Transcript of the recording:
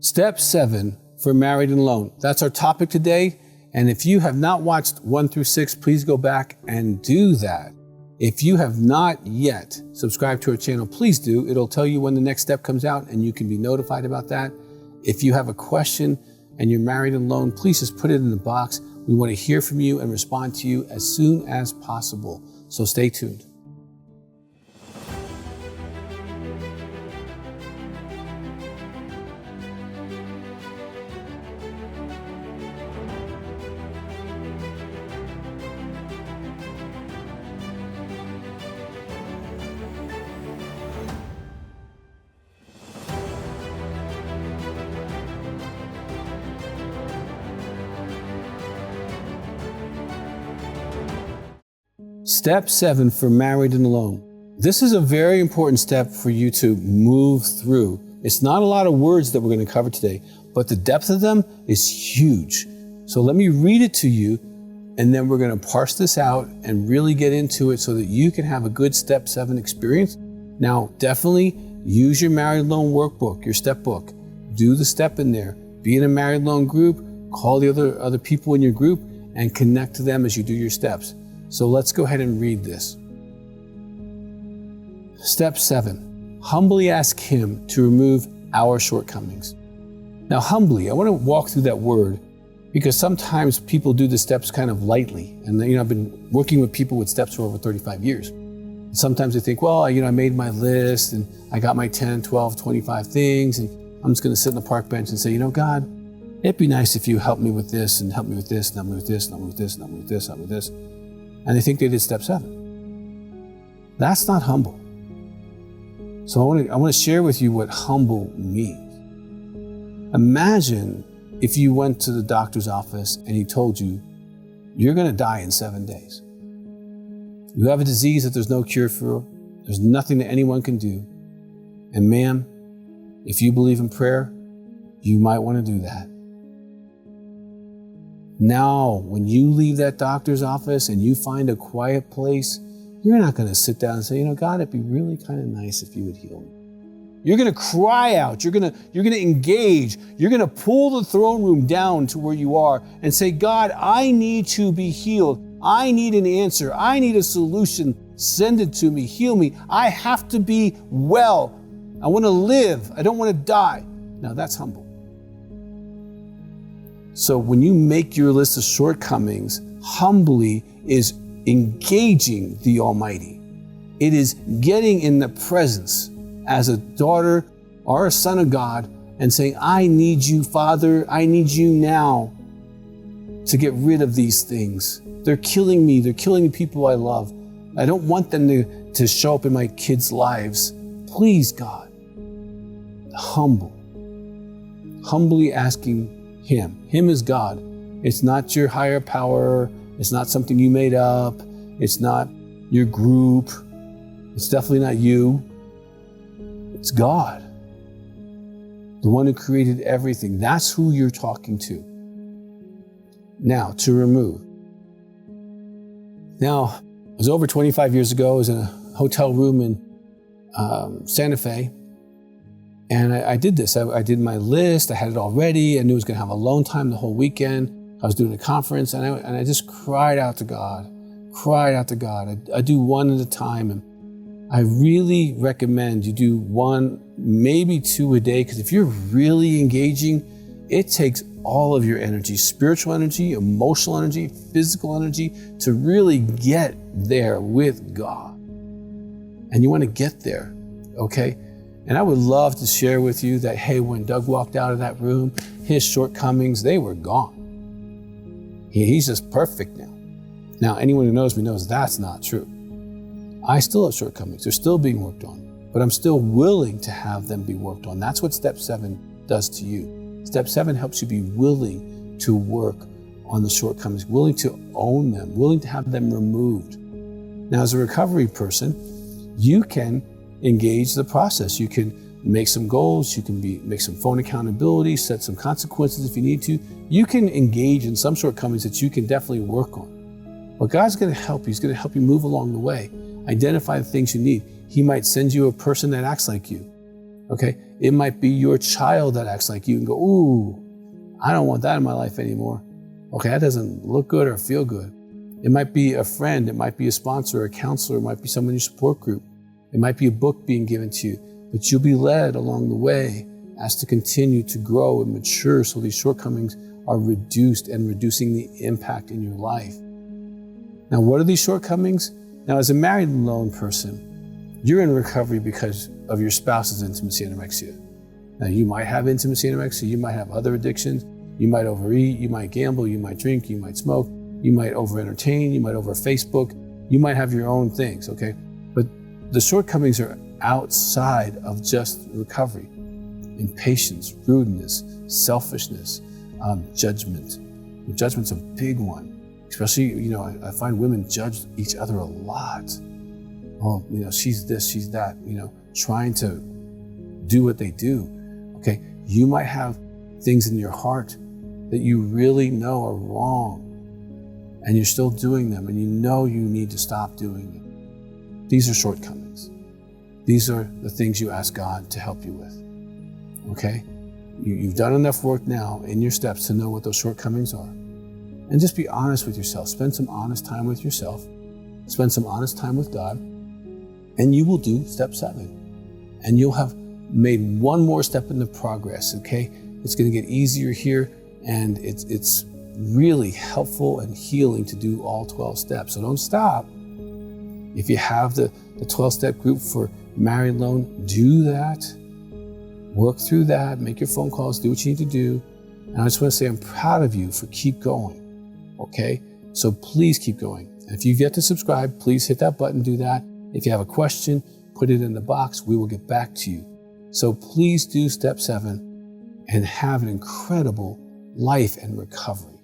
Step 7 for married and alone. That's our topic today. And if you have not watched 1 through 6, please go back and do that. If you have not yet subscribed to our channel, please do. It'll tell you when the next step comes out and you can be notified about that. If you have a question and you're married and alone, please just put it in the box. We want to hear from you and respond to you as soon as possible. So stay tuned. Step 7 for married and alone. This is a very important step for you to move through. It's not a lot of words that we're going to cover today, but the depth of them is huge. So let me read it to you, and then we're going to parse this out and really get into it so that you can have a good Step 7 experience. Now, definitely use your married alone workbook, your step book. Do the step in there. Be in a married alone group. Call the other people in your group and connect to them as you do your steps. So let's go ahead and read this. Step 7, humbly ask Him to remove our shortcomings. Now, humbly, I want to walk through that word because sometimes people do the steps kind of lightly. And I've been working with people with steps for over 35 years. Sometimes they think, well, I made my list and I got my 10, 12, 25 things, and I'm just going to sit on the park bench and say, God, it'd be nice if you help me with this and help me with this and help me with this and help me with this and help me with this and help me with this. And they think they did step 7. That's not humble. So I want to share with you what humble means. Imagine if you went to the doctor's office and he told you, you're going to die in 7 days. You have a disease that there's no cure for. There's nothing that anyone can do. And ma'am, if you believe in prayer, you might want to do that. Now, when you leave that doctor's office and you find a quiet place, you're not going to sit down and say, God, it'd be really kind of nice if you would heal me. You're going to cry out. You're going to engage. You're going to pull the throne room down to where you are and say, God, I need to be healed. I need an answer. I need a solution. Send it to me. Heal me. I have to be well. I want to live. I don't want to die. Now, that's humble. So when you make your list of shortcomings, humbly is engaging the Almighty. It is getting in the presence as a daughter or a son of God and saying, I need you, Father. I need you now to get rid of these things. They're killing me. They're killing the people I love. I don't want them to show up in my kids' lives. Please, God. Humbly asking Him is God. It's not your higher power. It's not something you made up. It's not your group. It's definitely not you. It's God, the one who created everything. That's who you're talking to. Now, to remove. Now, it was over 25 years ago. I was in a hotel room in Santa Fe. And I did this. I did my list. I had it all ready. I knew I was going to have alone time the whole weekend. I was doing a conference, and I just cried out to God. I do one at a time. And I really recommend you do 1, maybe 2 a day, because if you're really engaging, it takes all of your energy, spiritual energy, emotional energy, physical energy, to really get there with God. And you want to get there, okay? And I would love to share with you that, hey, when Doug walked out of that room, his shortcomings, they were gone. He's just perfect now. Now, anyone who knows me knows that's not true. I still have shortcomings. They're still being worked on, but I'm still willing to have them be worked on. That's what Step 7 does to you. Step 7 helps you be willing to work on the shortcomings, willing to own them, willing to have them removed. Now, as a recovery person, you can engage the process. You can make some goals. You can make some phone accountability, set some consequences if you need to. You can engage in some shortcomings that you can definitely work on. But God's going to help you. He's going to help you move along the way. Identify the things you need. He might send you a person that acts like you. Okay, it might be your child that acts like you and go, ooh, I don't want that in my life anymore. Okay, that doesn't look good or feel good. It might be a friend, it might be a sponsor, a counselor, it might be someone in your support group. It might be a book being given to you, but you'll be led along the way as to continue to grow and mature so these shortcomings are reduced and reducing the impact in your life. Now, what are these shortcomings? Now, as a married alone person, you're in recovery because of your spouse's intimacy anorexia. Now, you might have intimacy anorexia, you might have other addictions, you might overeat, you might gamble, you might drink, you might smoke, you might over-entertain, you might over-Facebook, you might have your own things, okay? But the shortcomings are outside of just recovery. Impatience, rudeness, selfishness, judgment. Judgment's a big one. Especially, I find women judge each other a lot. Oh, she's this, she's that, trying to do what they do. Okay, you might have things in your heart that you really know are wrong, and you're still doing them, and you need to stop doing them. These are shortcomings. These are the things you ask God to help you with. Okay? You've done enough work now in your steps to know what those shortcomings are. And just be honest with yourself. Spend some honest time with yourself. Spend some honest time with God. And you will do step 7. And you'll have made one more step in the progress, okay? It's going to get easier here, and it's really helpful and healing to do all 12 steps. So don't stop. If you have the 12-step group for married alone, do that. Work through that, make your phone calls, do what you need to do. And I just want to say I'm proud of you for keep going, okay? So please keep going. And if you've yet to subscribe, please hit that button, do that. If you have a question, put it in the box. We will get back to you. So please do step 7 and have an incredible life and recovery.